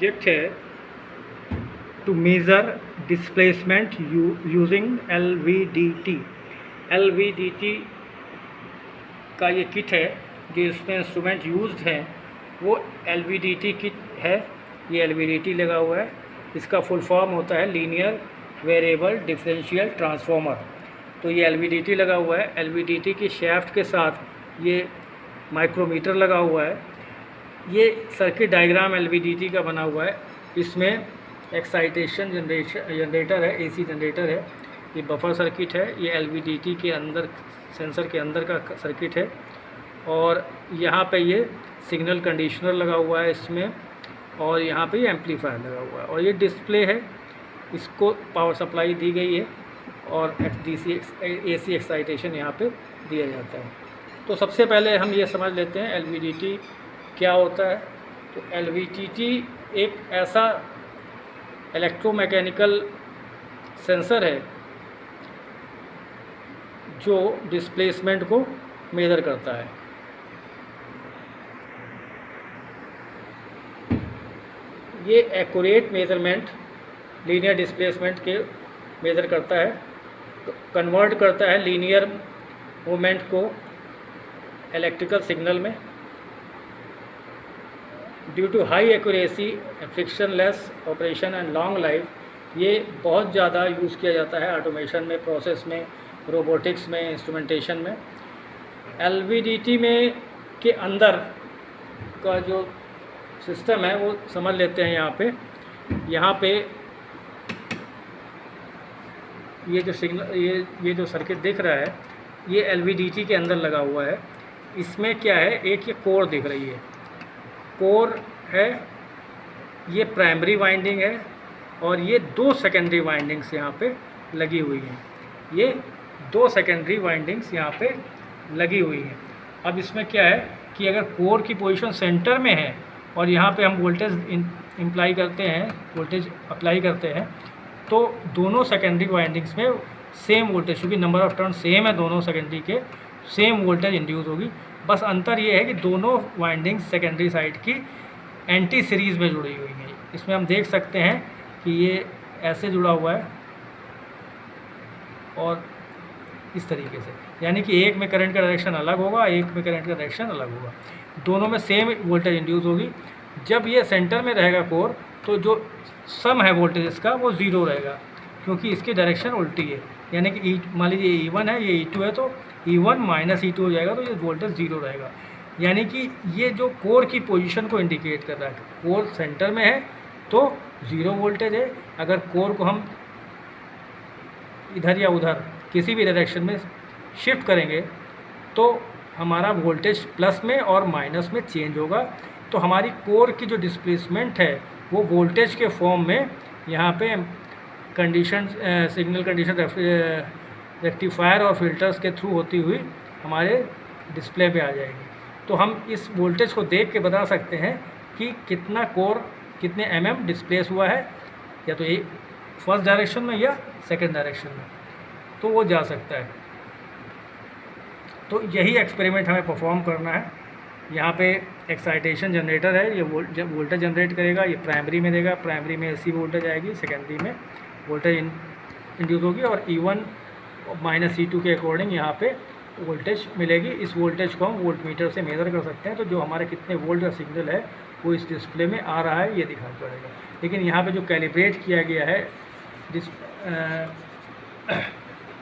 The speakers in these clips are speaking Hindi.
सब्जेक्ट है to measure displacement using LVDT। LVDT का ये किट है जो इसमें इंस्ट्रूमेंट यूज्ड हैं वो LVDT किट है। ये LVDT लगा हुआ है, इसका फुल फॉर्म होता है लीनियर वेरिएबल डिफरेंशियल ट्रांसफार्मर। तो ये LVDT लगा हुआ है। LVDT की शाफ्ट के साथ ये माइक्रोमीटर लगा हुआ है। ये सर्किट डायग्राम LVDT का बना हुआ है। इसमें एक्साइटेशन जनरेटर है, AC जनरेटर है। ये बफर सर्किट है। ये LVDT के अंदर सेंसर के अंदर का सर्किट है। और यहाँ पे ये सिग्नल कंडीशनर लगा हुआ है इसमें, और यहाँ पे ये एम्पलीफायर लगा हुआ है। और ये डिस्प्ले है, इसको पावर सप्लाई दी गई है और DC AC एक्साइटेशन यहाँ पे दिया जाता है। तो सबसे पहले हम ये समझ लेते हैं LVDT क्या होता है। तो LVDT एक ऐसा इलेक्ट्रोमैकेनिकल सेंसर है जो डिस्प्लेसमेंट को मेज़र करता है। ये एक्यूरेट मेज़रमेंट लीनियर डिस्प्लेसमेंट के मेज़र करता है, कन्वर्ट करता है लीनियर मूवमेंट को इलेक्ट्रिकल सिग्नल में। Due to high accuracy, frictionless operation and long life, ये बहुत ज़्यादा यूज़ किया जाता है ऑटोमेशन में, प्रोसेस में, रोबोटिक्स में, इंस्ट्रूमेंटेशन में। LVDT में के अंदर का जो सिस्टम है वो समझ लेते हैं। यहाँ पे ये जो सिग्नल ये जो सर्किट दिख रहा है ये LVDT के अंदर लगा हुआ है। इसमें क्या है, एक ये कोर दिख रही है, कोर है, ये प्राइमरी वाइंडिंग है और ये 2 सेकेंडरी वाइंडिंग्स यहाँ पे लगी हुई हैं। ये 2 सेकेंडरी वाइंडिंग्स यहाँ पे लगी हुई हैं। अब इसमें क्या है कि अगर कोर की पोजीशन सेंटर में है और यहाँ पे हम वोल्टेज वोल्टेज अप्लाई करते हैं, तो दोनों सेकेंडरी वाइंडिंग्स में सेम वोल्टेज, क्योंकि नंबर ऑफ टर्न सेम है दोनों सेकेंडरी के, सेम वोल्टेज इंड्यूस होगी। बस अंतर ये है कि दोनों वाइंडिंग्स सेकेंडरी साइड की एंटी सीरीज़ में जुड़ी हुई हैं। इसमें हम देख सकते हैं कि ये ऐसे जुड़ा हुआ है और इस तरीके से, यानी कि एक में करंट का डायरेक्शन अलग होगा, एक में करंट का डायरेक्शन अलग होगा, दोनों में सेम वोल्टेज इंड्यूस होगी। जब ये सेंटर में रहेगा कोर, तो जो सम है वोल्टेज इसका वो 0 रहेगा, क्योंकि इसकी डायरेक्शन उल्टी है। यानी कि मान लीजिए E1 है, ये E2 है, तो E1 माइनस E2 हो जाएगा, तो ये वोल्टेज 0 रहेगा। यानी कि ये जो कोर की पोजीशन को इंडिकेट कर रहा है। कोर सेंटर में है तो 0 वोल्टेज है। अगर कोर को हम इधर या उधर किसी भी डायरेक्शन में शिफ्ट करेंगे तो हमारा वोल्टेज प्लस में और माइनस में चेंज होगा। तो हमारी कोर की जो डिस्प्लेसमेंट है वो वोल्टेज के फॉर्म में यहाँ पे कंडीशन सिग्नल कंडीशन रेक्टिफायर और फिल्टर्स के थ्रू होती हुई हमारे डिस्प्ले पे आ जाएगी। तो हम इस वोल्टेज को देख के बता सकते हैं कि कितना कोर कितने mm डिस्प्लेस हुआ है, या तो एक फर्स्ट डायरेक्शन में या सेकंड डायरेक्शन में, तो वो जा सकता है। तो यही एक्सपेरिमेंट हमें परफॉर्म करना है। यहाँ पे एक्साइटेशन जनरेटर है, ये वोल्टेज जनरेट करेगा, ये प्राइमरी में देगा, प्राइमरी में AC वोल्टेज आएगी, सेकेंडरी में वोल्टेज इंड्यूस होगी और E1 माइनस E2 के अकॉर्डिंग यहाँ पे वोल्टेज मिलेगी। इस वोल्टेज को हम वोल्टमीटर से मेज़र कर सकते हैं। तो जो हमारे कितने वोल्ट का सिग्नल है वो इस डिस्प्ले में आ रहा है, ये दिखाई पड़ेगा। लेकिन यहाँ पे जो कैलिब्रेट किया गया है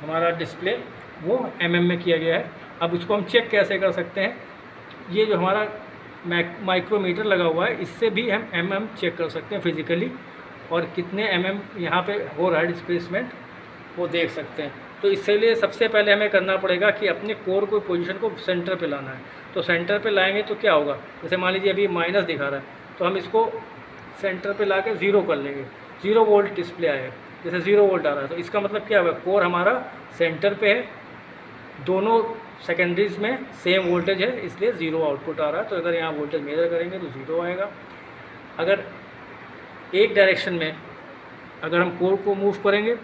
हमारा डिस्प्ले वो mm में किया गया है। अब उसको हम चेक कैसे कर सकते हैं, ये जो हमारा माइक्रोमीटर लगा हुआ है इससे भी हम mm चेक कर सकते हैं फिज़िकली, और कितने mm यहाँ पे हो रहा है डिस्प्लेसमेंट वो देख सकते हैं। तो इसके लिए सबसे पहले हमें करना पड़ेगा कि अपने कोर को पोजीशन को सेंटर पे लाना है। तो सेंटर पे लाएंगे तो क्या होगा, जैसे मान लीजिए अभी माइनस दिखा रहा है, तो हम इसको सेंटर पे ला के 0 कर लेंगे, 0 वोल्ट डिस्प्ले आएगा। जैसे 0 वोल्ट आ रहा है तो इसका मतलब क्या होगा, कोर हमारा सेंटर पे है, दोनों सेकेंडरीज में सेम वोल्टेज है, इसलिए 0 आउटपुट आ रहा है। तो अगर यहाँ वोल्टेज मेजर करेंगे तो 0 आएगा। अगर एक डायरेक्शन में अगर हम कोर को मूव करेंगे,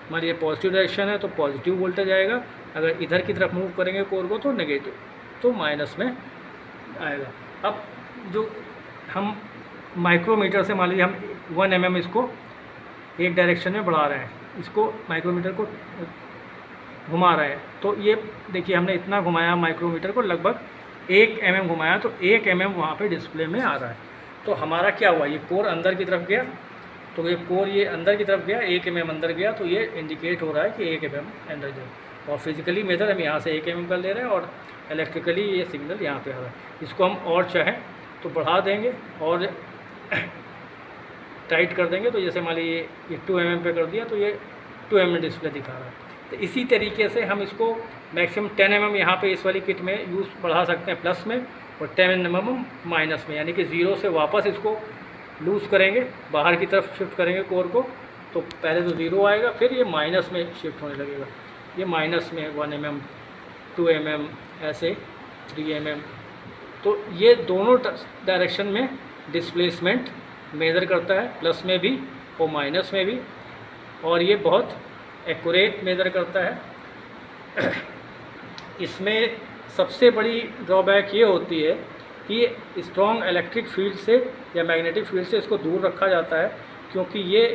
हमारी ये पॉजिटिव डायरेक्शन है तो पॉजिटिव वोल्टेज आएगा, अगर इधर की तरफ मूव करेंगे कोर को तो नेगेटिव, तो माइनस में आएगा। अब जो हम माइक्रोमीटर से मान लीजिए हम 1 mm इसको एक डायरेक्शन में बढ़ा रहे हैं, इसको माइक्रोमीटर को घुमा रहे हैं, तो ये देखिए हमने इतना घुमाया माइक्रोमीटर को, लगभग 1 mm घुमाया, तो 1 mm वहाँ पे डिस्प्ले में आ रहा है। तो हमारा क्या हुआ, ये कोर अंदर की तरफ गया, तो ये कोर ये अंदर की तरफ गया, 1 mm अंदर गया, तो ये इंडिकेट हो रहा है कि 1 mm अंदर गया। और फिजिकली मेजर हम यहाँ से 1 mm का ले रहे हैं और इलेक्ट्रिकली ये सिग्नल यहाँ पे आ रहा है। इसको हम और चाहें तो बढ़ा देंगे और टाइट कर देंगे, तो जैसे मान लीजिए ये 2 mm पे कर दिया तो ये 2 mm डिस्प्ले दिखा रहा है। तो इसी तरीके से हम इसको मैक्सिमम 10 mm यहाँ पे इस वाली किट में यूज़ बढ़ा सकते हैं प्लस में, और 10 mm माइनस में, यानी कि 0 से वापस इसको लूज़ करेंगे, बाहर की तरफ शिफ्ट करेंगे कोर को, तो पहले तो 0 आएगा, फिर ये माइनस में शिफ्ट होने लगेगा। ये माइनस में 1 mm 2 mm ऐसे 3 mm, तो ये दोनों डायरेक्शन में डिस्प्लेसमेंट मेज़र करता है, प्लस में भी और माइनस में भी, और ये बहुत एक्यूरेट मेज़र करता है। इसमें सबसे बड़ी ड्रॉबैक ये होती है कि स्ट्रॉन्ग इलेक्ट्रिक फील्ड से या मैग्नेटिक फील्ड से इसको दूर रखा जाता है, क्योंकि ये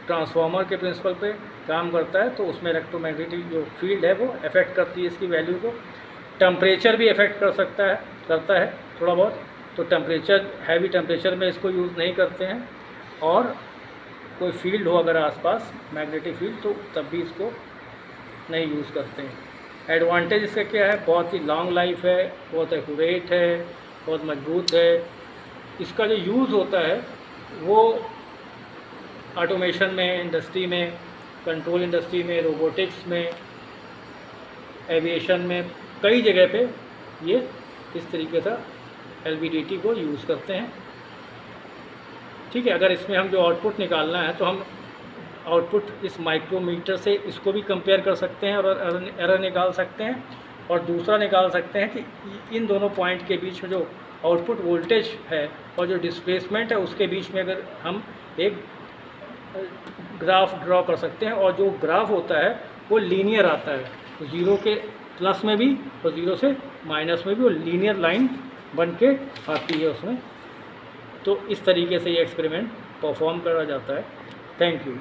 ट्रांसफार्मर के प्रिंसिपल पे काम करता है, तो उसमें इलेक्ट्रोमैग्नेटिक जो फील्ड है वो अफेक्ट करती है इसकी वैल्यू को। टेम्परेचर भी अफेक्ट करता है थोड़ा बहुत, तो टेम्परेचर, हैवी टेम्परेचर में इसको यूज़ नहीं करते हैं, और कोई फील्ड हो अगर आसपास मैग्नेटिक फील्ड, तो तब भी इसको नहीं यूज़ करते हैं। एडवांटेज इसका क्या है, बहुत ही लॉन्ग लाइफ है, बहुत एक्यूरेट है, बहुत मजबूत है। इसका जो यूज़ होता है वो ऑटोमेशन में, इंडस्ट्री में, कंट्रोल इंडस्ट्री में, रोबोटिक्स में, एविएशन में, कई जगह पे ये इस तरीके से LVDT को यूज़ करते हैं। ठीक है, अगर इसमें हम जो आउटपुट निकालना है तो हम आउटपुट इस माइक्रोमीटर से इसको भी कंपेयर कर सकते हैं और एरर निकाल सकते हैं, और दूसरा निकाल सकते हैं कि इन दोनों पॉइंट के बीच में जो आउटपुट वोल्टेज है और जो डिस्प्लेसमेंट है उसके बीच में अगर हम एक ग्राफ ड्रॉ कर सकते हैं, और जो ग्राफ होता है वो लीनियर आता है, 0 के प्लस में भी और 0 से माइनस में भी वो लीनियर लाइन बन के आती है उसमें। तो इस तरीके से ये एक्सपेरिमेंट परफॉर्म करा जाता है। Thank you.